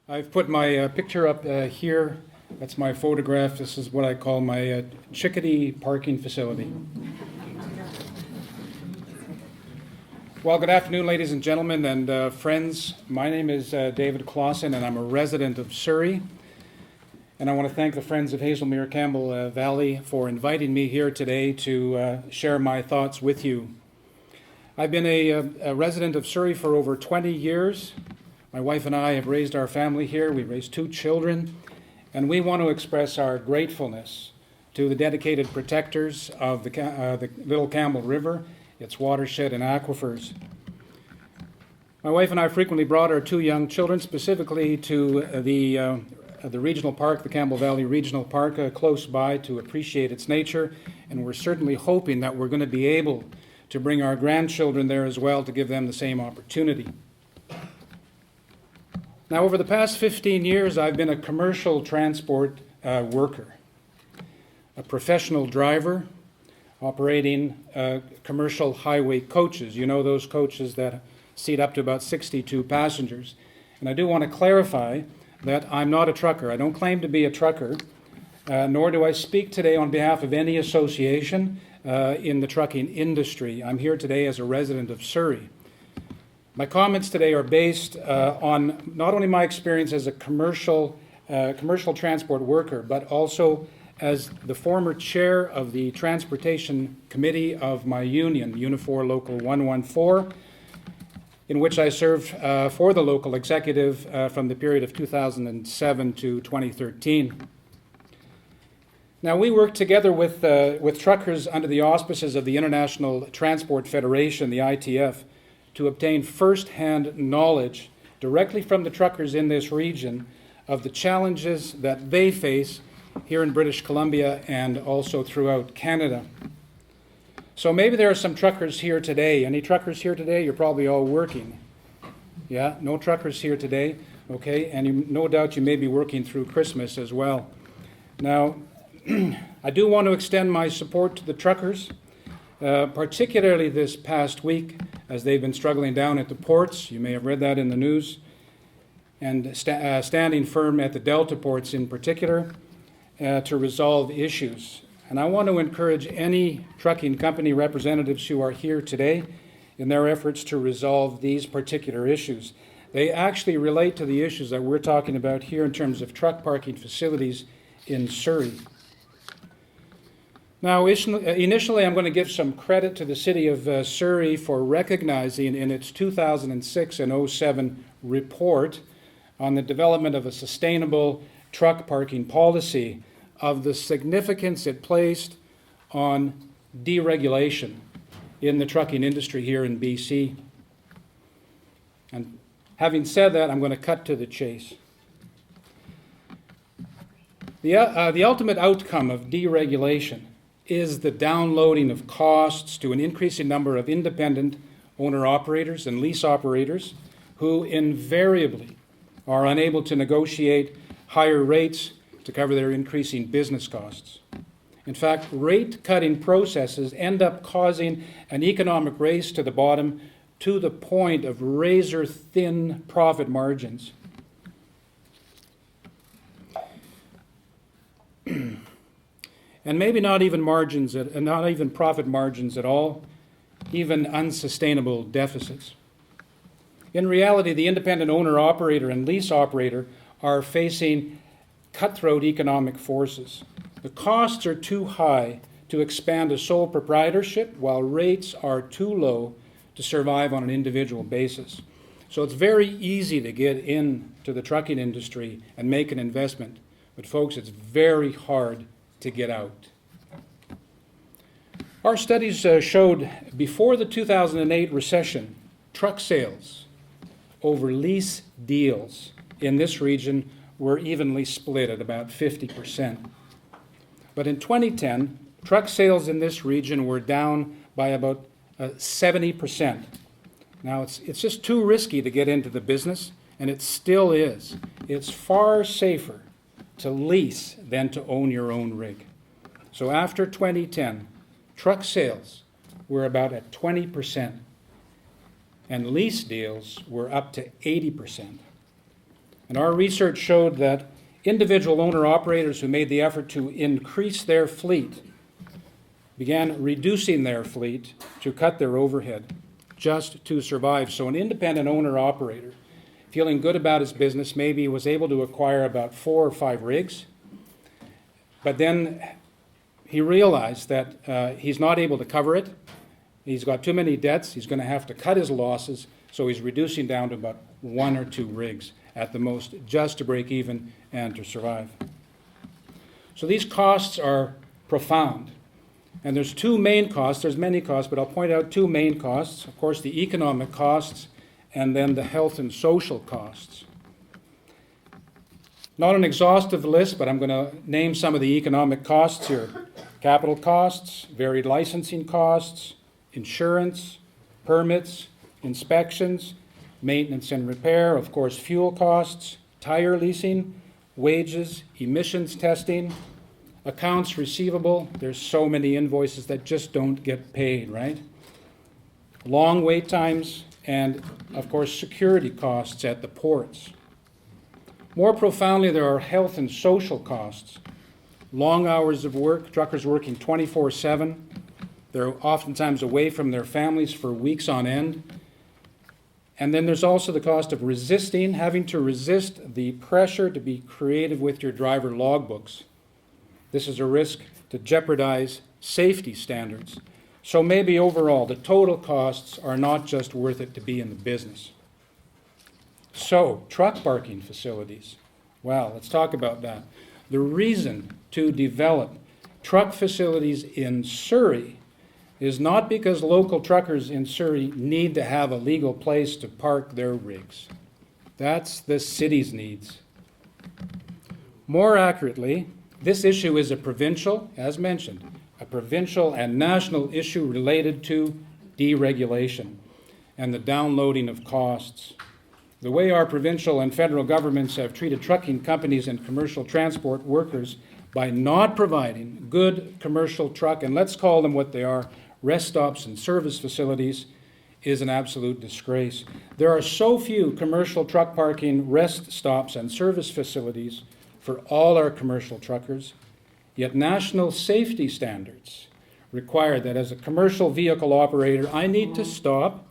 I've put my picture up here. That's my photograph. This is what I call my chickadee parking facility. Well, good afternoon, ladies and gentlemen and friends. My name is David Klassen, and I'm a resident of Surrey. And I want to thank the Friends of Hazelmere Campbell Valley for inviting me here today to share my thoughts with you. I've been a resident of Surrey for over 20 years. My wife and I have raised our family here. We raised 2 children, and we want to express our gratefulness to the dedicated protectors of the Little Campbell River, its watershed and aquifers. My wife and I frequently brought our 2 young children specifically to the regional park, the Campbell Valley Regional Park, close by to appreciate its nature, and we're certainly hoping that we're going to be able to bring our grandchildren there as well to give them the same opportunity. Now, over the past 15 years, I've been a commercial transport worker, a professional driver operating commercial highway coaches. You know, those coaches that seat up to about 62 passengers. And I do want to clarify that I'm not a trucker. I don't claim to be a trucker, nor do I speak today on behalf of any association in the trucking industry. I'm here today as a resident of Surrey. My comments today are based on not only my experience as a commercial transport worker, but also as the former chair of the Transportation Committee of my union, Unifor Local 114, in which I served for the local executive from the period of 2007 to 2013. Now, we work together with truckers under the auspices of the International Transport Federation, the ITF, to obtain first-hand knowledge directly from the truckers in this region of the challenges that they face here in British Columbia and also throughout Canada. So maybe there are some truckers here today. Any truckers here today? You're probably all working. Yeah, no truckers here today. Okay, and no doubt you may be working through Christmas as well. Now, I do want to extend my support to the truckers, particularly this past week as they've been struggling down at the ports. You may have read that in the news. And standing firm at the Delta ports in particular to resolve issues. And I want to encourage any trucking company representatives who are here today in their efforts to resolve these particular issues. They actually relate to the issues that we're talking about here in terms of truck parking facilities in Surrey. Now, initially, I'm going to give some credit to the City of Surrey for recognizing in its 2006 and 07 report on the development of a sustainable truck parking policy of the significance it placed on deregulation in the trucking industry here in BC. And having said that, I'm going to cut to the chase. The ultimate outcome of deregulation is the downloading of costs to an increasing number of independent owner-operators and lease operators who invariably are unable to negotiate higher rates to cover their increasing business costs. In fact, rate-cutting processes end up causing an economic race to the bottom to the point of razor-thin profit margins. And maybe not even profit margins at all, even unsustainable deficits. In reality, the independent owner-operator and lease operator are facing cutthroat economic forces. The costs are too high to expand a sole proprietorship, while rates are too low to survive on an individual basis. So it's very easy to get into the trucking industry and make an investment, but folks, it's very hard to get out. Our studies showed before the 2008 recession, truck sales over lease deals in this region were evenly split at about 50%. But in 2010, truck sales in this region were down by about 70%. Now, it's just too risky to get into the business, and it still is. It's far safer to lease than to own your own rig. So after 2010, truck sales were about at 20%, and lease deals were up to 80%. And our research showed that individual owner-operators who made the effort to increase their fleet began reducing their fleet to cut their overhead just to survive. So an independent owner-operator, feeling good about his business, maybe was able to acquire about 4 or 5 rigs, but then he realized that he's not able to cover it. He's got too many debts. He's going to have to cut his losses, so he's reducing down to about 1 or 2 rigs at the most, just to break even and to survive. So these costs are profound. And there's 2 main costs. There's many costs, but I'll point out 2 main costs. Of course, the economic costs and then the health and social costs. Not an exhaustive list, but I'm going to name some of the economic costs here. Capital costs, varied licensing costs, insurance, permits, inspections, maintenance and repair, of course, fuel costs, tire leasing, wages, emissions testing, accounts receivable. There's so many invoices that just don't get paid, right? Long wait times, and of course, security costs at the ports. More profoundly, there are health and social costs. Long hours of work, truckers working 24/7. They're oftentimes away from their families for weeks on end. And then there's also the cost of having to resist the pressure to be creative with your driver logbooks. This is a risk to jeopardize safety standards. So maybe overall, the total costs are not just worth it to be in the business. So, truck parking facilities. Well, let's talk about that. The reason to develop truck facilities in Surrey is not because local truckers in Surrey need to have a legal place to park their rigs. That's the city's needs. More accurately, this issue is a provincial, as mentioned, a provincial and national issue related to deregulation and the downloading of costs. The way our provincial and federal governments have treated trucking companies and commercial transport workers by not providing good commercial truck, and let's call them what they are, rest stops and service facilities, is an absolute disgrace. There are so few commercial truck parking, rest stops, and service facilities for all our commercial truckers, yet national safety standards require that as a commercial vehicle operator, I need to stop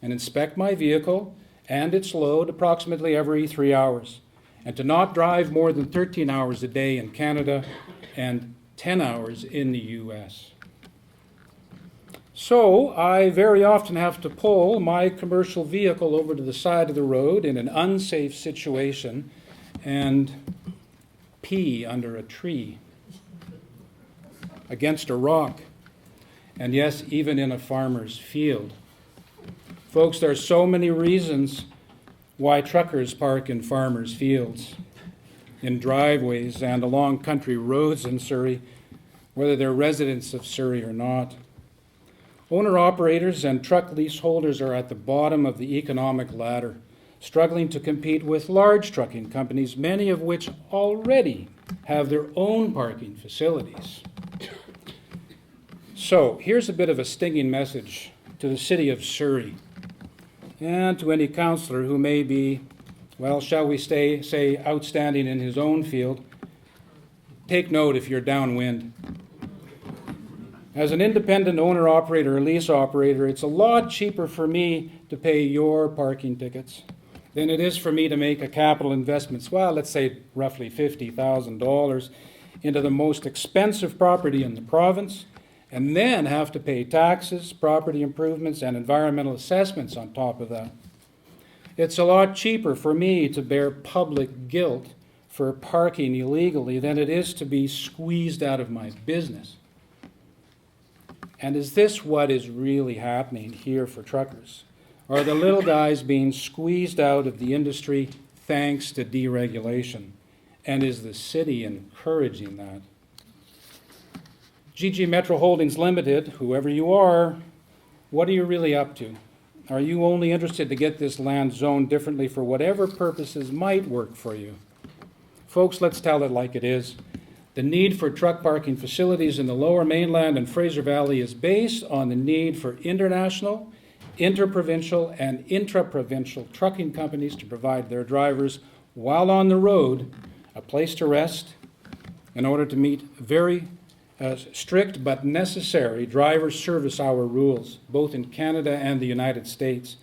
and inspect my vehicle and its load approximately every 3 hours, and to not drive more than 13 hours a day in Canada and 10 hours in the US. So I very often have to pull my commercial vehicle over to the side of the road in an unsafe situation and pee under a tree, against a rock, and yes, even in a farmer's field. Folks, there are so many reasons why truckers park in farmers' fields, in driveways, and along country roads in Surrey, whether they're residents of Surrey or not. Owner-operators and truck leaseholders are at the bottom of the economic ladder, struggling to compete with large trucking companies, many of which already have their own parking facilities. So here's a bit of a stinging message to the City of Surrey and to any councillor who may be, well, shall we say outstanding in his own field. Take note if you're downwind. As an independent owner-operator or lease operator, it's a lot cheaper for me to pay your parking tickets than it is for me to make a capital investment, well, let's say roughly $50,000 into the most expensive property in the province, and then have to pay taxes, property improvements, and environmental assessments on top of that. It's a lot cheaper for me to bear public guilt for parking illegally than it is to be squeezed out of my business. And is this what is really happening here for truckers? Are the little guys being squeezed out of the industry thanks to deregulation? And is the city encouraging that? GG Metro Holdings Limited, whoever you are, what are you really up to? Are you only interested to get this land zoned differently for whatever purposes might work for you? Folks, let's tell it like it is. The need for truck parking facilities in the Lower Mainland and Fraser Valley is based on the need for international, interprovincial, and intraprovincial trucking companies to provide their drivers while on the road, a place to rest in order to meet very strict but necessary driver service hour rules, both in Canada and the United States,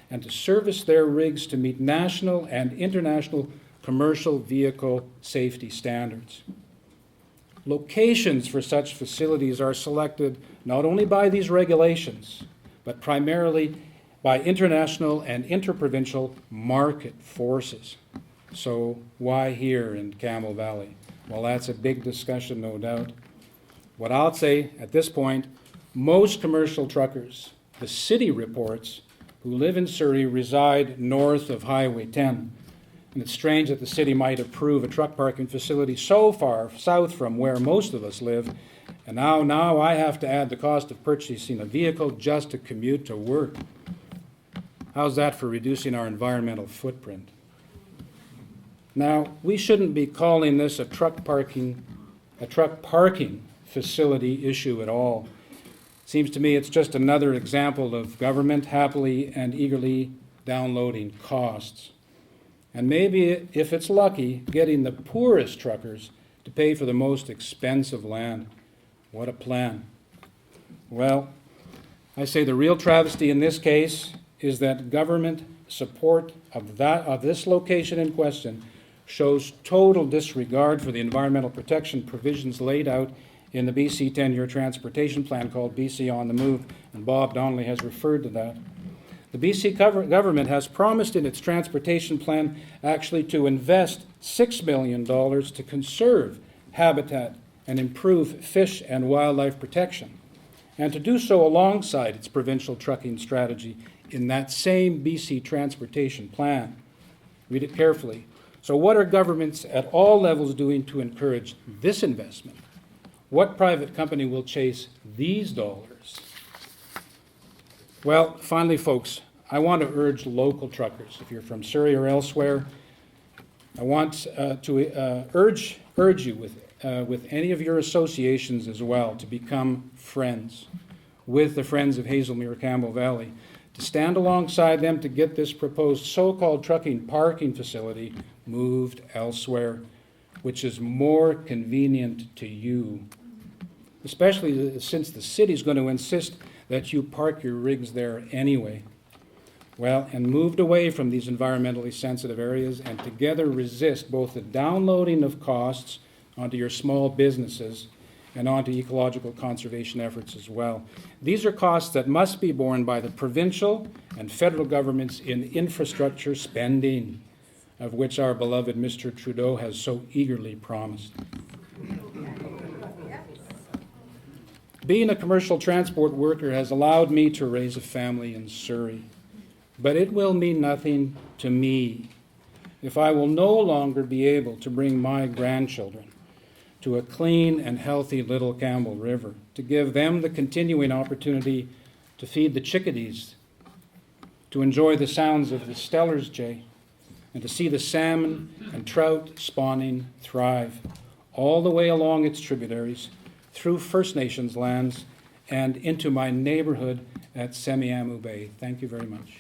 and to service their rigs to meet national and international commercial vehicle safety standards. Locations for such facilities are selected not only by these regulations, but primarily by international and interprovincial market forces. So why here in Campbell Valley? Well, that's a big discussion, no doubt. What I'll say at this point, most commercial truckers, the city reports, who live in Surrey reside north of Highway 10. And it's strange that the city might approve a truck parking facility so far south from where most of us live. And now I have to add the cost of purchasing a vehicle just to commute to work. How's that for reducing our environmental footprint? Now, we shouldn't be calling this a truck parking facility issue at all. Seems to me it's just another example of government happily and eagerly downloading costs. And maybe, if it's lucky, getting the poorest truckers to pay for the most expensive land. What a plan. Well, I say the real travesty in this case is that government support of this location in question shows total disregard for the environmental protection provisions laid out in the BC 10-year transportation plan called BC on the Move, and Bob Donnelly has referred to that. The BC government has promised in its transportation plan actually to invest $6 million to conserve habitat and improve fish and wildlife protection, and to do so alongside its provincial trucking strategy in that same BC transportation plan. Read it carefully. So what are governments at all levels doing to encourage this investment? What private company will chase these dollars? Well, finally, folks, I want to urge local truckers, if you're from Surrey or elsewhere, I want to urge you with any of your associations as well to become friends with the Friends of Hazelmere Campbell Valley, to stand alongside them to get this proposed so-called trucking parking facility moved elsewhere, which is more convenient to you, especially since the city's going to insist that you park your rigs there anyway. Well, and moved away from these environmentally sensitive areas and together resist both the downloading of costs onto your small businesses and onto ecological conservation efforts as well. These are costs that must be borne by the provincial and federal governments in infrastructure spending, of which our beloved Mr. Trudeau has so eagerly promised. Being a commercial transport worker has allowed me to raise a family in Surrey, but it will mean nothing to me if I will no longer be able to bring my grandchildren to a clean and healthy Little Campbell River, to give them the continuing opportunity to feed the chickadees, to enjoy the sounds of the Steller's jay, and to see the salmon and trout spawning thrive all the way along its tributaries, through First Nations lands, and into my neighborhood at Semiahmoo Bay. Thank you very much.